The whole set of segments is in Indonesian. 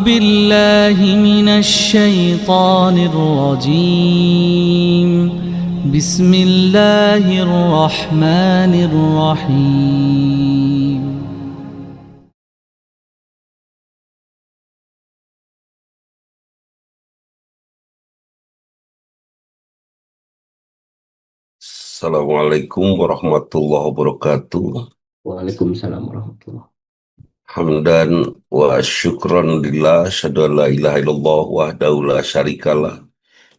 بالله من الشيطان الرجيم. بسم الله الرحمن الرحيم. Assalamualaikum warahmatullahi wabarakatuh. Waalaikumsalam warahmatullahi. Hamdan wa syukran lillah, syahadu an la ilaha illallah wahdahu la syarikalah,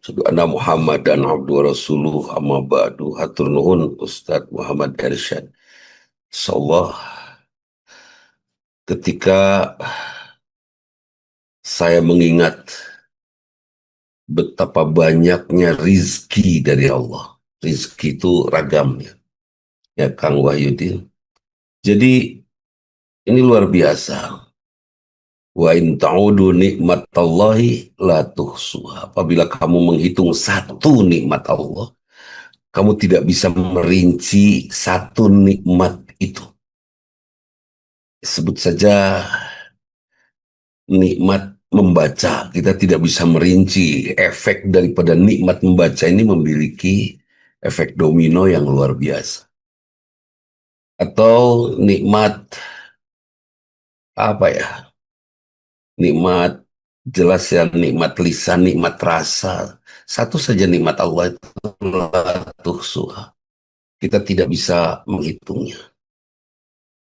syahadu anna Muhammadan abduhu wa rasuluh, amma ba'du. Hatur nuhun Ustadz Muhammad Irsyad. Insyaallah, ketika saya mengingat betapa banyaknya rizki dari Allah. Rizki itu ragamnya, ya Kang Wahyudin. Jadi ini luar biasa. Wa in ta'udu nikmatallahi la tuhsuha. Apabila kamu menghitung satu nikmat Allah, kamu tidak bisa merinci satu nikmat itu. Sebut saja nikmat membaca, kita tidak bisa merinci efek daripada nikmat membaca ini memiliki efek domino yang luar biasa. Atau nikmat apa ya? Nikmat jelas ya, nikmat lisan, nikmat rasa. Satu saja nikmat Allah itu la tuhsuha. Kita tidak bisa menghitungnya.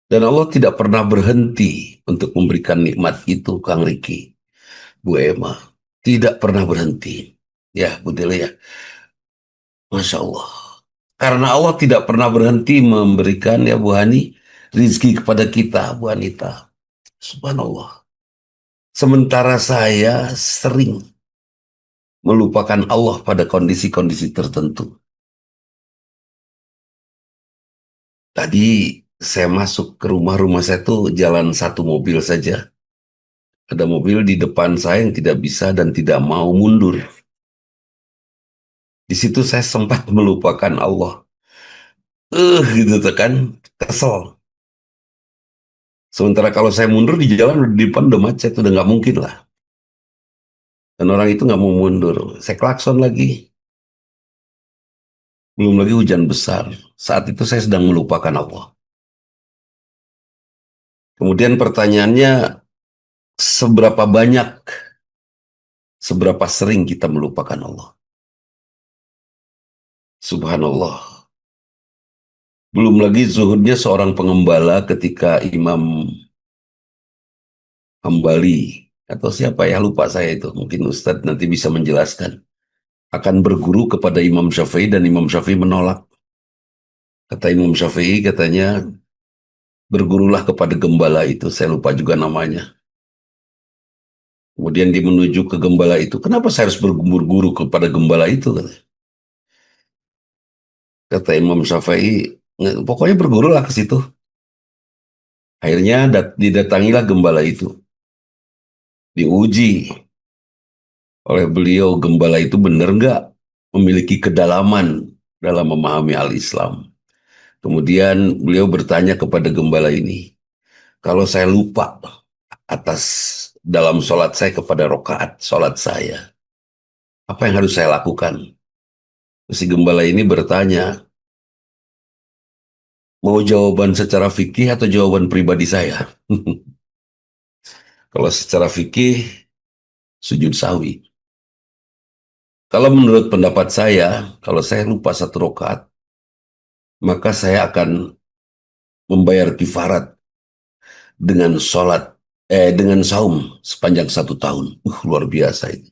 Dan Allah tidak pernah berhenti untuk memberikan nikmat itu, Kang Riki, Bu Ema. Tidak pernah berhenti. Ya, Bu Dele ya. Masya Allah. Karena Allah tidak pernah berhenti memberikan, ya Bu Hani, rizki kepada kita, Bu Anita. Subhanallah. Sementara saya sering melupakan Allah pada kondisi-kondisi tertentu. Tadi saya masuk ke rumah saya tuh jalan satu mobil saja. Ada mobil di depan saya yang tidak bisa dan tidak mau mundur. Di situ saya sempat melupakan Allah. Gitu tuh kan, kesel. Sementara kalau saya mundur di jalan di depan udah macet, udah nggak mungkin lah. Dan orang itu nggak mau mundur. Saya klakson lagi. Belum lagi hujan besar. Saat itu saya sedang melupakan Allah. Kemudian pertanyaannya, seberapa banyak, seberapa sering kita melupakan Allah? Subhanallah. Belum lagi zuhudnya seorang pengembala ketika Imam Hambali, atau siapa ya, lupa saya itu. Mungkin Ustadz nanti bisa menjelaskan. Akan berguru kepada Imam Syafi'i dan Imam Syafi'i menolak. Kata Imam Syafi'i, katanya, bergurulah kepada gembala itu. Saya lupa juga namanya. Kemudian dia menuju ke gembala itu. Kenapa saya harus berguru kepada gembala itu? Kata Imam Syafi'i, pokoknya bergurulah ke situ. Akhirnya didatangilah gembala itu. Diuji oleh beliau, gembala itu benar nggak memiliki kedalaman dalam memahami al-Islam. Kemudian beliau bertanya kepada gembala ini, kalau saya lupa atas dalam sholat saya kepada rokaat sholat saya, apa yang harus saya lakukan? Si gembala ini bertanya, mau jawaban secara fikih atau jawaban pribadi saya? Kalau secara fikih, sujud sawi. Kalau menurut pendapat saya, kalau saya lupa satu rokaat, maka saya akan membayar kifarat dengan dengan saum sepanjang 1 tahun. Luar biasa itu.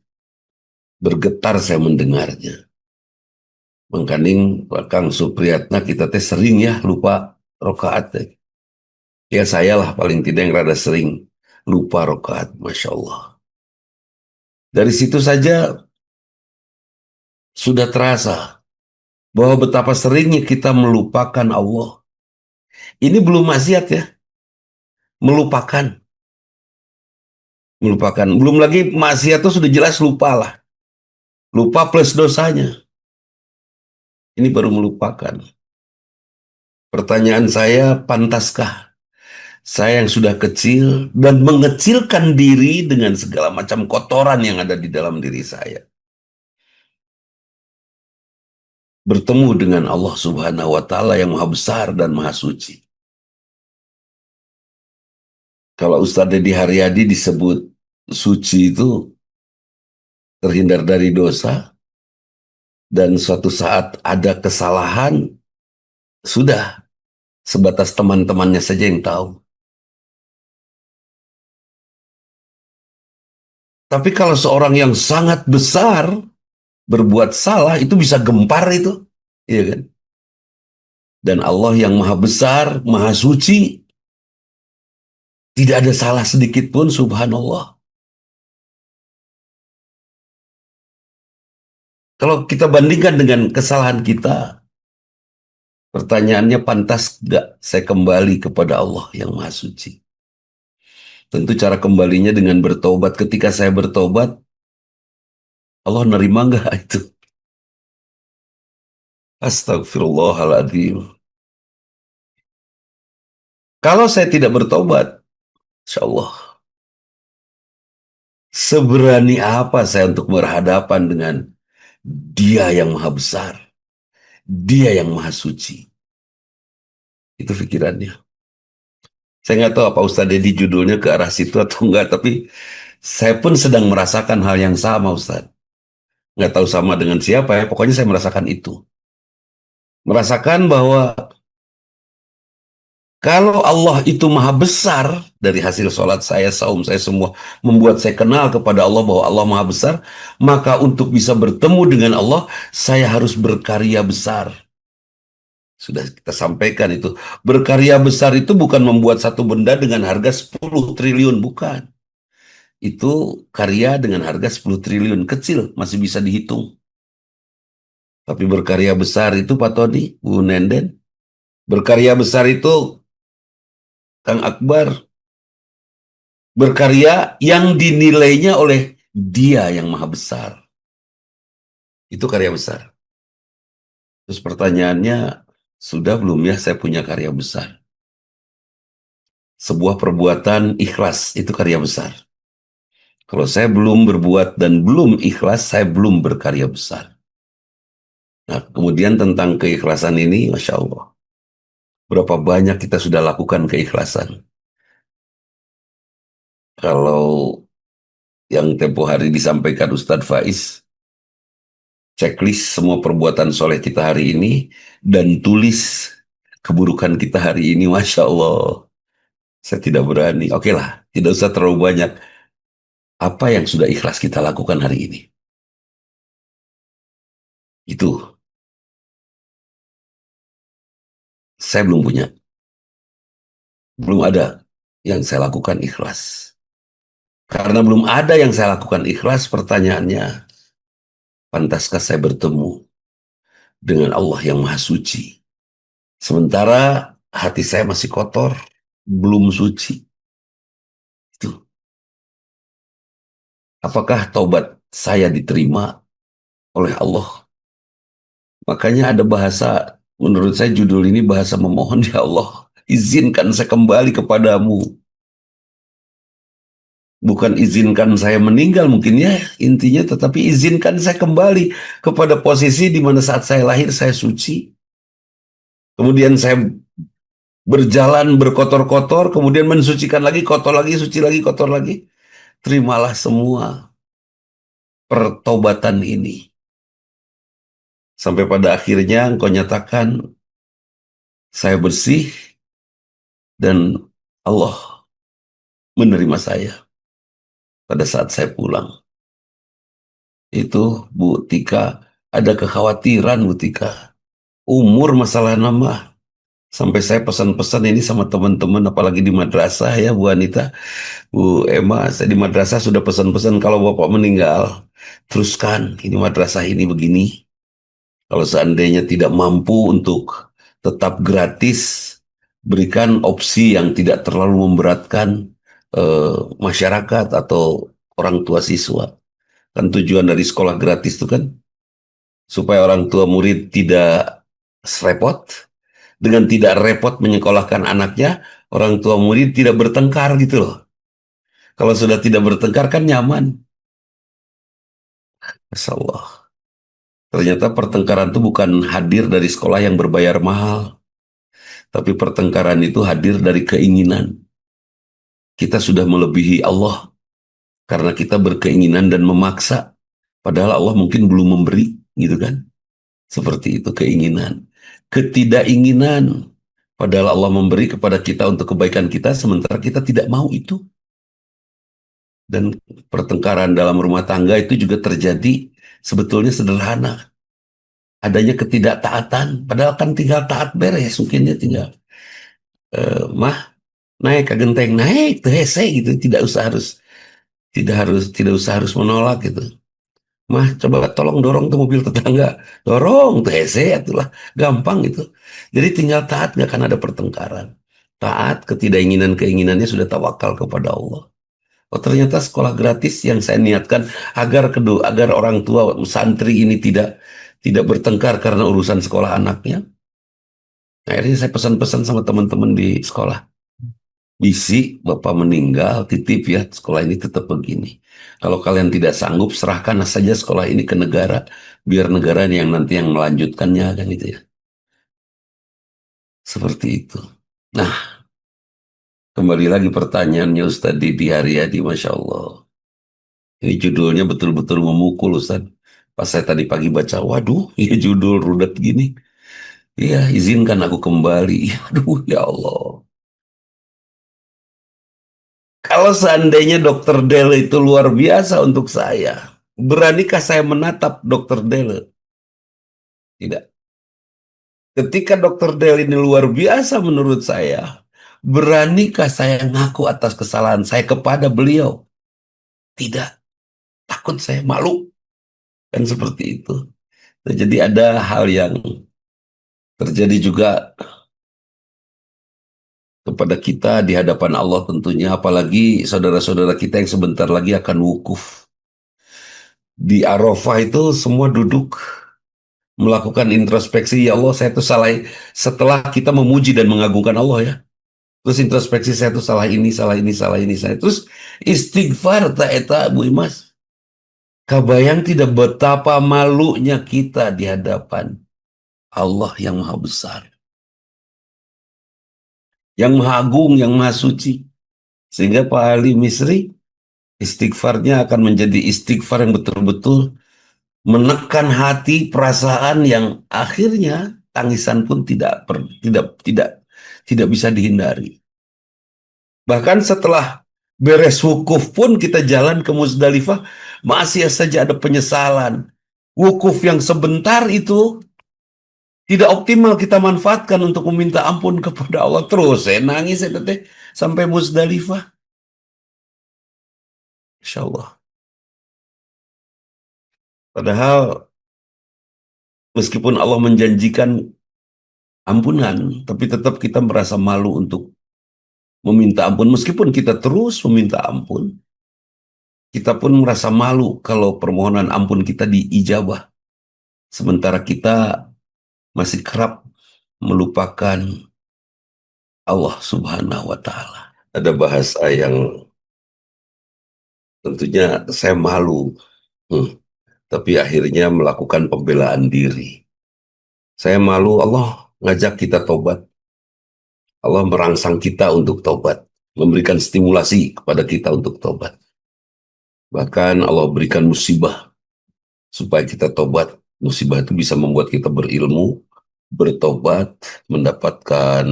Bergetar saya mendengarnya. Mengkaning Kang Supriyatna, kita teh sering ya lupa rokaat teh. Ya saya lah paling tidak yang rada sering lupa rokaat, Masya Allah. Dari situ saja sudah terasa bahwa betapa seringnya kita melupakan Allah. Ini belum maksiat ya, melupakan. Melupakan. Belum lagi maksiat itu sudah jelas lupa lah. Lupa plus dosanya. Ini baru melupakan. Pertanyaan saya, pantaskah Saya yang sudah kecil dan mengecilkan diri dengan segala macam kotoran yang ada di dalam diri saya. Bertemu dengan Allah Subhanahu wa Ta'ala yang Maha Besar dan Maha Suci. Kalau Ustadz Deddy Haryadi disebut suci itu terhindar dari dosa, dan suatu saat ada kesalahan, sudah sebatas teman-temannya saja yang tahu. Tapi kalau seorang yang sangat besar berbuat salah, itu bisa gempar itu, iya kan? Dan Allah yang Maha Besar, Maha Suci, tidak ada salah sedikit pun, subhanallah. Kalau kita bandingkan dengan kesalahan kita, pertanyaannya, pantas gak saya kembali kepada Allah yang Maha Suci? Tentu cara kembalinya dengan bertobat. Ketika saya bertobat, Allah nerima nggak itu? Astagfirullahaladzim. Kalau saya tidak bertobat, insya Allah, seberani apa saya untuk berhadapan dengan Dia yang Maha Besar, Dia yang Maha Suci? Itu pikirannya. Saya nggak tahu apa Ustadz Deddy judulnya ke arah situ atau enggak, tapi saya pun sedang merasakan hal yang sama, Ustadz. Nggak tahu sama dengan siapa ya, pokoknya saya merasakan itu. Merasakan bahwa kalau Allah itu Maha Besar, dari hasil sholat saya, saum saya, semua membuat saya kenal kepada Allah bahwa Allah Maha Besar, maka untuk bisa bertemu dengan Allah, saya harus berkarya besar. Sudah kita sampaikan itu. Berkarya besar itu bukan membuat satu benda dengan harga 10 triliun, bukan. Itu karya dengan harga 10 triliun, kecil, masih bisa dihitung. Tapi berkarya besar itu, Pak Tony, Bu Nenden, berkarya besar itu, Kang Akbar, berkarya yang dinilainya oleh Dia yang Maha Besar. Itu karya besar. Terus pertanyaannya, sudah belum ya saya punya karya besar? Sebuah perbuatan ikhlas, itu karya besar. Kalau saya belum berbuat dan belum ikhlas, saya belum berkarya besar. Nah, kemudian tentang keikhlasan ini, Masya Allah, berapa banyak kita sudah lakukan keikhlasan. Kalau yang tempo hari disampaikan Ustadz Faiz, checklist semua perbuatan soleh kita hari ini, dan tulis keburukan kita hari ini, Masya Allah, saya tidak berani. Oke lah, tidak usah terlalu banyak. Apa yang sudah ikhlas kita lakukan hari ini? Itu, saya belum punya. Belum ada yang saya lakukan ikhlas. Karena belum ada yang saya lakukan ikhlas, pertanyaannya, pantaskah saya bertemu dengan Allah yang Maha Suci? Sementara hati saya masih kotor, belum suci. Itu. Apakah taubat saya diterima oleh Allah? Makanya ada bahasa, menurut saya judul ini bahasa memohon, ya Allah, izinkan saya kembali kepadamu. Bukan izinkan saya meninggal mungkin ya intinya, tetapi izinkan saya kembali kepada posisi di mana saat saya lahir saya suci. Kemudian saya berjalan berkotor-kotor, kemudian mensucikan lagi, kotor lagi, suci lagi, kotor lagi. Terimalah semua pertobatan ini. Sampai pada akhirnya engkau nyatakan saya bersih dan Allah menerima saya pada saat saya pulang. Itu Bu Tika, ada kekhawatiran Bu Tika. Umur masalah nama. Sampai saya pesan-pesan ini sama teman-teman, apalagi di madrasah ya Bu Anita, Bu Emma, saya di madrasah sudah pesan-pesan kalau Bapak meninggal, teruskan ini madrasah ini begini. Kalau seandainya tidak mampu untuk tetap gratis, berikan opsi yang tidak terlalu memberatkan masyarakat atau orang tua siswa. Kan tujuan dari sekolah gratis itu kan supaya orang tua murid tidak repot. Dengan tidak repot menyekolahkan anaknya, orang tua murid tidak bertengkar gitu loh. Kalau sudah tidak bertengkar kan nyaman. Masya Allah. Ternyata pertengkaran itu bukan hadir dari sekolah yang berbayar mahal, tapi pertengkaran itu hadir dari keinginan. Kita sudah melebihi Allah karena kita berkeinginan dan memaksa, padahal Allah mungkin belum memberi, gitu kan? Seperti itu keinginan. Ketidakinginan, padahal Allah memberi kepada kita untuk kebaikan kita, sementara kita tidak mau itu. Dan pertengkaran dalam rumah tangga itu juga terjadi sebetulnya sederhana. Adanya ketidaktaatan, padahal kan tinggal taat beres, mungkinnya tinggal mah naik ke genteng naik tuh hese gitu, tidak usah harus menolak gitu. Mah coba tolong dorong tuh mobil tetangga, dorong tuh hese itulah gampang gitu. Jadi tinggal taat, nggak akan ada pertengkaran. Taat keinginannya sudah tawakal kepada Allah. Oh ternyata sekolah gratis yang saya niatkan agar orang tua santri ini tidak bertengkar karena urusan sekolah anaknya. Akhirnya saya pesan-pesan sama teman-teman di sekolah. Bisi, Bapak meninggal, titip ya, sekolah ini tetap begini. Kalau kalian tidak sanggup, serahkan saja sekolah ini ke negara, biar negara yang nanti yang melanjutkannya, kan gitu ya. Seperti itu. Nah, kembali lagi pertanyaannya Ustadz Didi Haryadi, Masya Allah. Ini judulnya betul-betul memukul, Ustadz. Pas saya tadi pagi baca, waduh, ini judul rudet gini. Iya, izinkan aku kembali. Aduh, ya Allah. Kalau seandainya Dokter Dele itu luar biasa untuk saya, beranikah saya menatap Dokter Dele? Tidak. Ketika Dokter Dele ini luar biasa menurut saya, beranikah saya ngaku atas kesalahan saya kepada beliau? Tidak. Takut saya, malu. Kan seperti itu. Nah, jadi ada hal yang terjadi juga kepada kita di hadapan Allah tentunya, apalagi saudara-saudara kita yang sebentar lagi akan wukuf. Di Arafah itu semua duduk melakukan introspeksi, ya Allah saya itu salah, setelah kita memuji dan mengagungkan Allah ya, terus introspeksi saya itu salah ini, salah ini, salah ini, saya terus istighfar tak eta Bu Imas. Kabayang tidak betapa malunya kita di hadapan Allah yang maha besar, yang maha agung, yang maha suci. Sehingga Pak Ali Misri istighfarnya akan menjadi istighfar yang betul-betul menekan hati, perasaan yang akhirnya tangisan pun tidak bisa dihindari. Bahkan setelah beres wukuf pun kita jalan ke Musdalifah, masih saja ada penyesalan. Wukuf yang sebentar itu tidak optimal kita manfaatkan untuk meminta ampun kepada Allah. Terus saya nangis ya teteh sampai Musdalifah. Insya Allah. Padahal meskipun Allah menjanjikan ampunan, tapi tetap kita merasa malu untuk meminta ampun. Meskipun kita terus meminta ampun, kita pun merasa malu kalau permohonan ampun kita diijabah. Sementara kita masih kerap melupakan Allah Subhanahu wa Ta'ala. Ada bahasa yang tentunya saya malu, tapi akhirnya melakukan pembelaan diri. Saya malu, Allah ngajak kita tobat. Allah merangsang kita untuk tobat, memberikan stimulasi kepada kita untuk tobat. Bahkan Allah berikan musibah supaya kita tobat. Musibah itu bisa membuat kita berilmu, bertobat, mendapatkan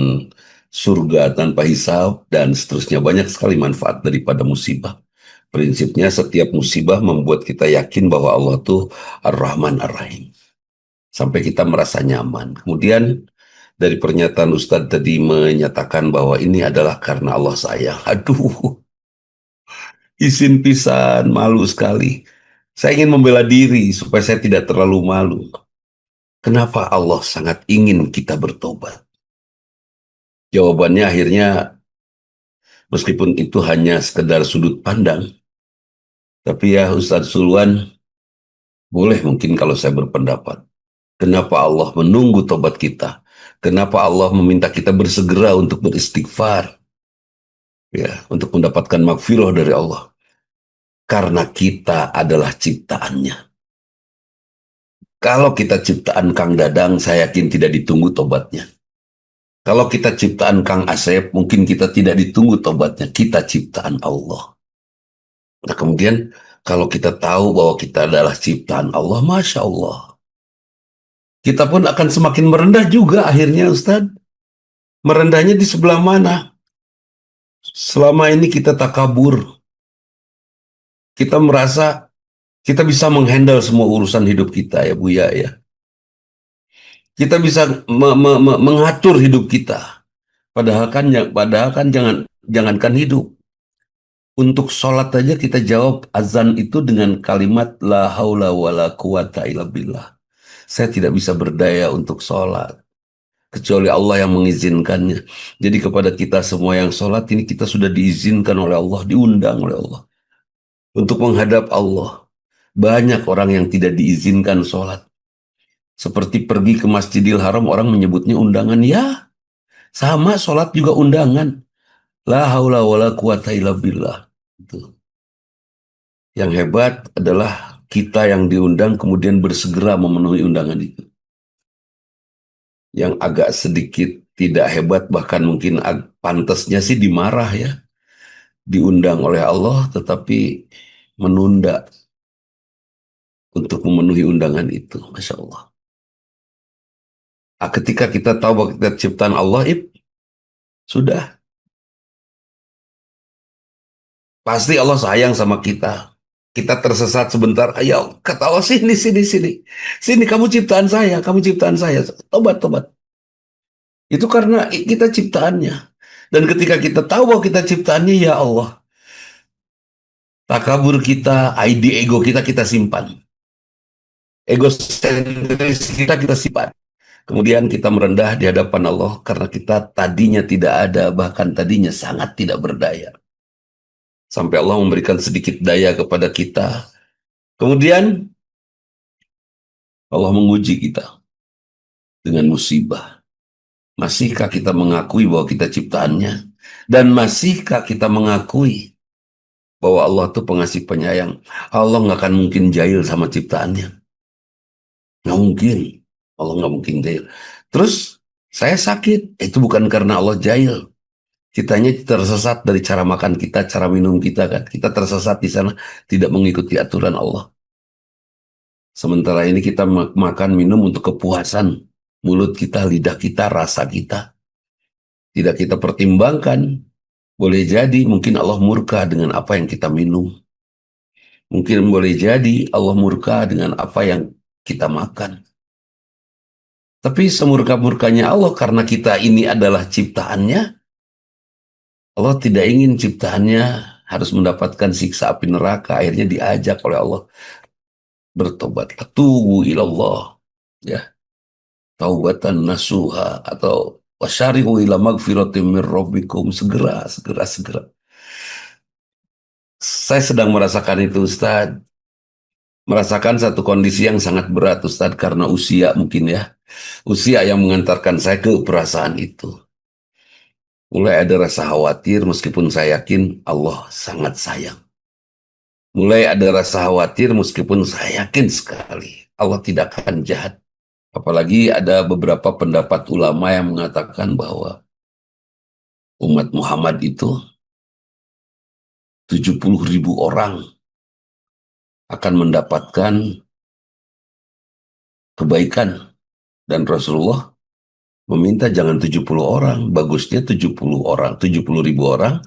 surga tanpa hisab, dan seterusnya. Banyak sekali manfaat daripada musibah. Prinsipnya setiap musibah membuat kita yakin bahwa Allah itu Ar-Rahman Ar-Rahim. Sampai kita merasa nyaman. Kemudian dari pernyataan Ustadz tadi menyatakan bahwa ini adalah karena Allah sayang. Aduh, izin pisan, malu sekali. Saya ingin membela diri supaya saya tidak terlalu malu. Kenapa Allah sangat ingin kita bertobat? Jawabannya akhirnya, meskipun itu hanya sekedar sudut pandang, tapi ya Ustadz Sulwan, boleh mungkin kalau saya berpendapat. Kenapa Allah menunggu tobat kita? Kenapa Allah meminta kita bersegera untuk beristighfar? ya, untuk mendapatkan magfirah dari Allah. Karena kita adalah ciptaannya. Kalau kita ciptaan Kang Dadang, saya yakin tidak ditunggu tobatnya. Kalau kita ciptaan Kang Asep, mungkin kita tidak ditunggu tobatnya. Kita ciptaan Allah. Nah kemudian, kalau kita tahu bahwa kita adalah ciptaan Allah, Masya Allah. Kita pun akan semakin merendah juga akhirnya, Ustadz. Merendahnya di sebelah mana? Selama ini kita takabur. Kita merasa kita bisa menghandle semua urusan hidup kita, ya Buya ya. Kita bisa mengatur hidup kita. Padahal kan jangankan hidup. Untuk sholat aja kita jawab azan itu dengan kalimat la haula wala quwata illa billah. Saya tidak bisa berdaya untuk sholat kecuali Allah yang mengizinkannya. Jadi kepada kita semua yang sholat ini kita sudah diizinkan oleh Allah, diundang oleh Allah untuk menghadap Allah. Banyak orang yang tidak diizinkan sholat. Seperti pergi ke Masjidil Haram, orang menyebutnya undangan. Ya, sama sholat juga undangan. La haula wala quwata illa billah. Itu. Yang hebat adalah kita yang diundang kemudian bersegera memenuhi undangan itu. Yang agak sedikit tidak hebat, bahkan mungkin pantasnya sih dimarah ya. Diundang oleh Allah tetapi menunda untuk memenuhi undangan itu. Masya Allah. Nah, ketika kita tahu bahwa kita ciptaan Allah, sudah. Pasti Allah sayang sama kita. Kita tersesat sebentar, ayo kata Allah, sini, sini, sini. Sini, kamu ciptaan saya, kamu ciptaan saya. Tobat, tobat. Itu karena kita ciptaannya. Dan ketika kita tahu bahwa kita ciptaannya, ya Allah, takabur kita, ID ego kita simpan. Egosentris kita simpan. Kemudian kita merendah di hadapan Allah karena kita tadinya tidak ada, bahkan tadinya sangat tidak berdaya. Sampai Allah memberikan sedikit daya kepada kita. Kemudian Allah menguji kita dengan musibah. Masihkah kita mengakui bahwa kita ciptaannya? Dan masihkah kita mengakui bahwa Allah itu pengasih penyayang? Allah nggak akan mungkin jahil sama ciptaannya. Nggak mungkin. Allah nggak mungkin jahil. Terus saya sakit. Itu bukan karena Allah jahil. Kitanya tersesat dari cara makan kita, cara minum kita kan. Kita tersesat di sana, tidak mengikuti aturan Allah. Sementara ini kita makan minum untuk kepuasan mulut kita, lidah kita, rasa kita. Tidak kita pertimbangkan. Boleh jadi mungkin Allah murka dengan apa yang kita minum. Mungkin boleh jadi Allah murka dengan apa yang kita makan. Tapi semurka-murkanya Allah karena kita ini adalah ciptaannya, Allah tidak ingin ciptaannya harus mendapatkan siksa api neraka. Akhirnya diajak oleh Allah bertobat. Tubu ilallah. Ya. Taubatan nasuha. Atau wasyari'u ila magfiratim min rabbikum. Segera, segera, segera. Saya sedang merasakan itu, Ustaz. Merasakan satu kondisi yang sangat berat, Ustaz. Karena usia mungkin ya. Usia yang mengantarkan saya ke perasaan itu. Mulai ada rasa khawatir meskipun saya yakin Allah sangat sayang. Mulai ada rasa khawatir meskipun saya yakin sekali Allah tidak akan jahat. Apalagi ada beberapa pendapat ulama yang mengatakan bahwa umat Muhammad itu 70.000 orang akan mendapatkan kebaikan. Dan Rasulullah meminta jangan 70 orang, bagusnya 70 orang, 70.000 orang.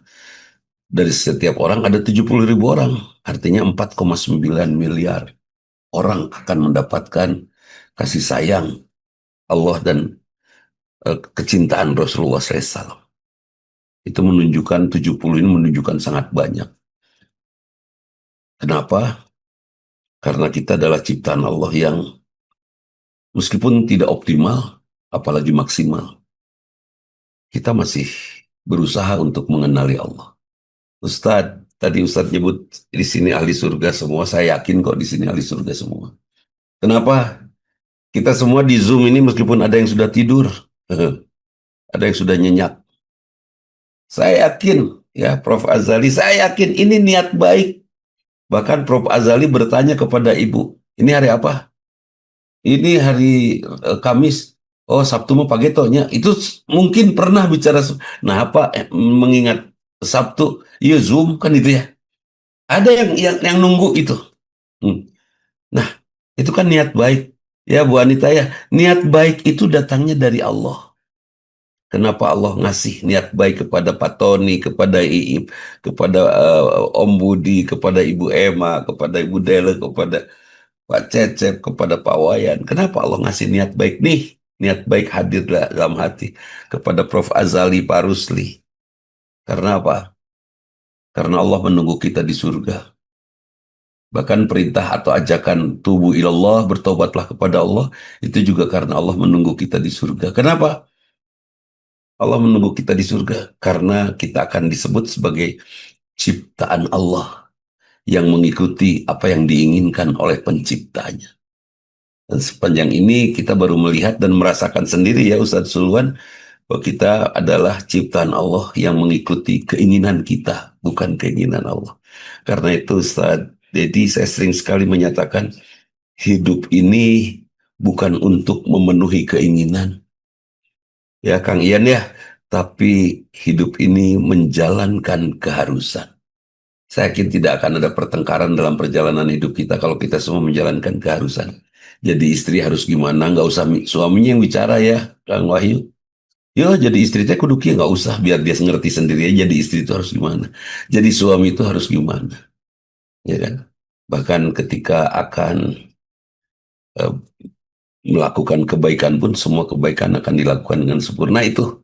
Dari setiap orang ada 70.000 orang. Artinya 4,9 miliar orang akan mendapatkan kasih sayang Allah dan kecintaan Rasulullah SAW. Itu menunjukkan 70 ini menunjukkan sangat banyak. Kenapa? Karena kita adalah ciptaan Allah yang meskipun tidak optimal, apalagi maksimal, kita masih berusaha untuk mengenali Allah. Ustadz, tadi Ustadz nyebut di sini ahli surga semua. Saya yakin kok di sini ahli surga semua. Kenapa? Kita semua di Zoom ini meskipun ada yang sudah tidur, ada yang sudah nyenyak. Saya yakin ya Prof. Azali, saya yakin ini niat baik. Bahkan Prof. Azali bertanya kepada ibu, ini hari apa? Ini hari Kamis. Oh, Sabtu mau pagetonya. Itu mungkin pernah bicara. Nah, apa mengingat Sabtu? Iya, Zoom kan itu ya. Ada yang nunggu itu. Hmm. Nah, itu kan niat baik. Ya, Bu Anita ya. Niat baik itu datangnya dari Allah. Kenapa Allah ngasih niat baik kepada Pak Tony, kepada Iip, kepada Om Budi, kepada Ibu Emma, kepada Ibu Dele, kepada Pak Cecep, kepada Pak Wayan. Kenapa Allah ngasih niat baik nih? Niat baik hadir dalam hati. Kepada Prof. Azali, Pak Rusli. Karena apa? Karena Allah menunggu kita di surga. Bahkan perintah atau ajakan tubuh ilallah, bertobatlah kepada Allah, itu juga karena Allah menunggu kita di surga. Kenapa? Allah menunggu kita di surga. Karena kita akan disebut sebagai ciptaan Allah yang mengikuti apa yang diinginkan oleh penciptanya. Dan sepanjang ini kita baru melihat dan merasakan sendiri ya Ustadz Sulwan, bahwa kita adalah ciptaan Allah yang mengikuti keinginan kita, bukan keinginan Allah. Karena itu Ustadz, jadi saya sering sekali menyatakan, hidup ini bukan untuk memenuhi keinginan. Ya Kang Ian ya, tapi hidup ini menjalankan keharusan. Saya yakin tidak akan ada pertengkaran dalam perjalanan hidup kita kalau kita semua menjalankan keharusan. Jadi istri harus gimana, nggak usah suaminya yang bicara ya, Kang Wahyu. Ya jadi istri teh kudu kieu, nggak usah, biar dia ngerti sendiri aja. Jadi istri itu harus gimana, jadi suami itu harus gimana, ya kan? Bahkan ketika akan eh, melakukan kebaikan pun semua kebaikan akan dilakukan dengan sempurna itu.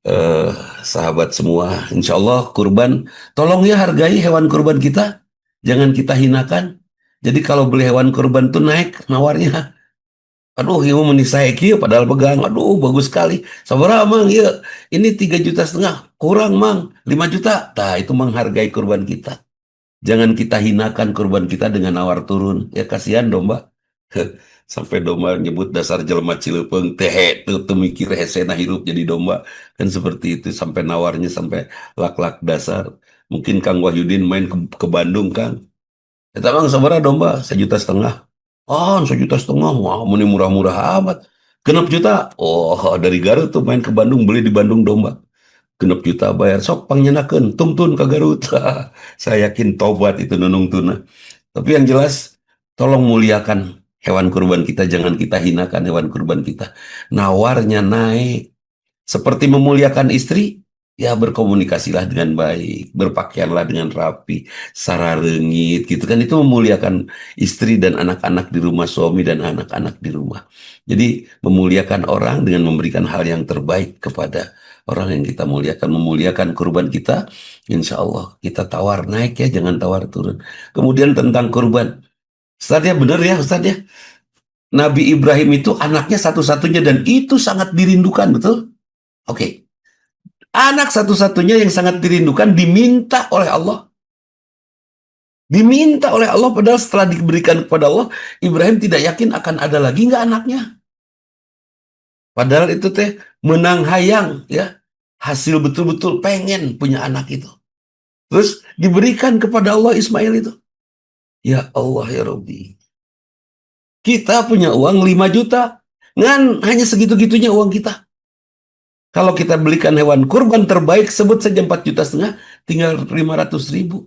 eh, Sahabat semua, insya Allah kurban, tolong ya hargai hewan kurban kita, jangan kita hinakan. Jadi kalau beli hewan kurban tuh naik nawarnya, aduh ieu meni sae kieu padahal pegang, aduh bagus sekali, sabaraha mang ieu, ini 3,5 juta, kurang mang 5 juta, nah itu menghargai kurban kita. Jangan kita hinakan kurban kita dengan nawar turun, ya kasihan domba. Sampai domba nyebut dasar jelema cileupeng teh tuh mikir hesena hirup jadi domba, kan seperti itu, sampai nawarnya sampai lak-lak dasar. Mungkin Kang Wahyudin main ke Bandung Kang, eta bang sabaraha domba, 1,5 juta. Oh 1,5 juta, wah meni murah-murah amat. 6 juta, oh dari Garut tuh main ke Bandung, beli di Bandung domba 6 juta, bayar sok pangnyenakeun tungtun ke Garut. Saya yakin tobat itu nunung tuna. Tapi yang jelas, tolong muliakan hewan kurban kita, jangan kita hinakan hewan kurban kita. Nawarnya naik. Seperti memuliakan istri, ya berkomunikasilah dengan baik, berpakaianlah dengan rapi, sararengit gitu kan, itu memuliakan istri dan anak-anak di rumah, suami dan anak-anak di rumah. Jadi memuliakan orang dengan memberikan hal yang terbaik kepada orang yang kita muliakan, memuliakan kurban kita, insya Allah kita tawar naik ya, jangan tawar turun. Kemudian tentang kurban, Ustaz ya benar ya Ustaz ya, Nabi Ibrahim itu anaknya satu-satunya dan itu sangat dirindukan, betul? Oke. Anak satu-satunya yang sangat dirindukan diminta oleh Allah. Diminta oleh Allah, padahal setelah diberikan kepada Allah, Ibrahim tidak yakin akan ada lagi nggak anaknya. Padahal itu teh menang hayang ya. Hasil betul-betul pengen punya anak itu. Terus diberikan kepada Allah Ismail itu. Ya Allah ya Rabbi. Kita punya uang 5 juta. Ngan hanya segitu-gitunya uang kita. Kalau kita belikan hewan kurban terbaik, sebut saja 4,5 juta, tinggal 500.000.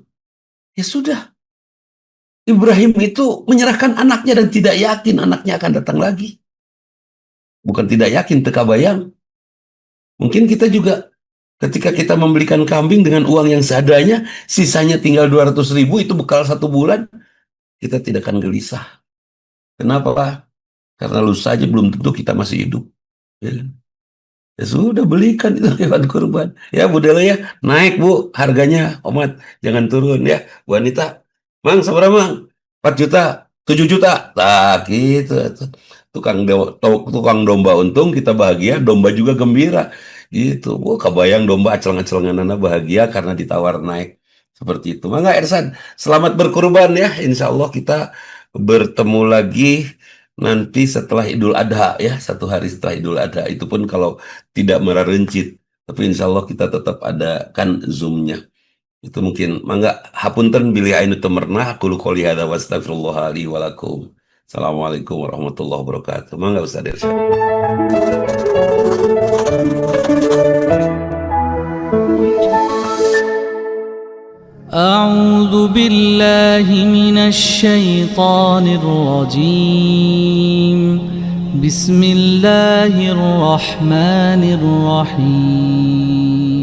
Ya sudah. Ibrahim itu menyerahkan anaknya dan tidak yakin anaknya akan datang lagi. Bukan tidak yakin, teka bayang. Mungkin kita juga ketika kita membelikan kambing dengan uang yang seadanya, sisanya tinggal 200.000, itu bekal 1 bulan, kita tidak akan gelisah. Kenapa? Karena lusa aja belum tentu kita masih hidup. Ya. Ya sudah, belikan itu hewan kurban. Ya Bu Dela ya, naik Bu harganya, Omat. Jangan turun ya. Bu Anita, Mang seberapa Mang? 4 juta, 7 juta. Nah gitu. Tukang domba untung, kita bahagia, domba juga gembira. Gitu. Bu kebayang domba acelang-acelanganana bahagia karena ditawar naik. Seperti itu. Mangga Ersan, selamat berkurban ya. Insya Allah kita bertemu lagi nanti setelah Idul Adha ya, 1 hari setelah Idul Adha. Itu pun kalau tidak merarencit Tapi insya Allah kita tetap ada kan Zoom-nya. Itu mungkin mangga hapunten bilih ainu temerna aku qouli hadza wa astaghfirullah li wa lakum. Assalamualaikum warahmatullahi wabarakatuh. Mangga Ustaz Irsyad. أعوذ بالله من الشيطان الرجيم بسم الله الرحمن الرحيم